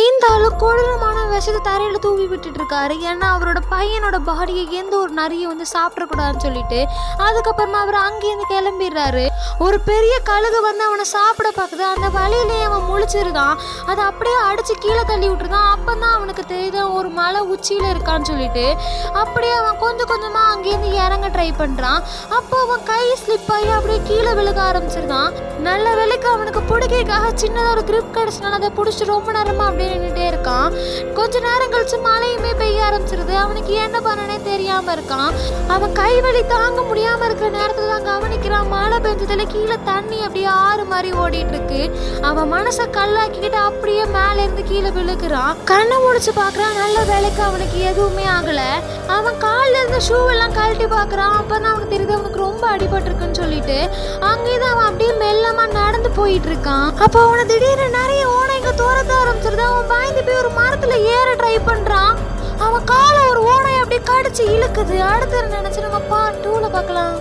இந்த ஆளு கொடூரமான விஷத்தை தரையில தூவி விட்டுட்டு இருக்காரு. ஏன்னா அவரோட பையனோட பாடியை எந்த ஒரு நரியை சாப்பிடக்கூடாதுன்னு சொல்லிட்டு அதுக்கப்புறமா அவர் அங்கேருந்து கிளம்பிடுறாரு. ஒரு பெரிய கழுகு அவனை சாப்பிட பார்க்குது. அந்த வழியிலேயே அவன் முழிச்சிருக்கான். அதை அப்படியே அடிச்சு கீழே தள்ளி விட்டுருக்கான். அப்பதான் அவனுக்கு தெரியுது ஒரு மலை உச்சியில இருக்கான்னு சொல்லிட்டு அப்படியே அவன் கொஞ்சம் கொஞ்சமா அங்கேருந்து இறங்க ட்ரை பண்றான். அப்போ அவன் கை ஸ்லிப் ஆகி அப்படியே கீழே விழுக ஆரம்பிச்சிருக்கான். நல்ல வேலைக்கு அவனுக்கு பிடிக்காக சின்னதாக ஒரு கிரிப் கிடைச்சினால அதை பிடிச்சி ரொம்ப நேரமா அப்படியே நின்றுட்டே இருக்கான். கொஞ்ச நேரம் கழிச்சு மழையுமே பெய்ய ஆரம்பிச்சிருது. அவனுக்கு என்ன பண்ணனே தெரியாம இருக்கான். அவன் கை வலி தாங்க முடியாம இருக்கிற நேரத்துல தான் கவனிக்கிறான். மழை பெஞ்சதுல கீழே தண்ணி அப்படியே ஆறு மாதிரி ஓடிட்டு இருக்கு. அவன் மனசை கல்லாக்கிக்கிட்டு அப்படியே மேல இருந்து கீழே விழுகிறான். கண்ணை முடிச்சு பாக்குறான். நல்ல வேலைக்கு அவனுக்கு எதுவுமே ஆகல. அவன் காலில் இருந்து ஷூ எல்லாம் கழட்டி பாக்குறான். அப்பதான் அவனுக்கு தெரியுது அவனுக்கு ரொம்ப அடிபட்டு இருக்குன்னு சொல்லிட்டு அங்கேதான் அவன் அப்படியே மெல்லமா நடந்து போயிட்டு இருக்கான். அப்போ அவனை திடீர்னு நிறைய ஓனைங்க துரத்த ஆரம்பிச்சிருது. அவன் பயந்து போய் ஒரு மரத்துல ஏற ட்ரை பண்றான். அவன் காலை ஒரு ஓனை அப்படியே கடிச்சு இழுக்குது. அடுத்து நினைச்சு நம்ம பார்ட் 2ல பார்க்கலாம்.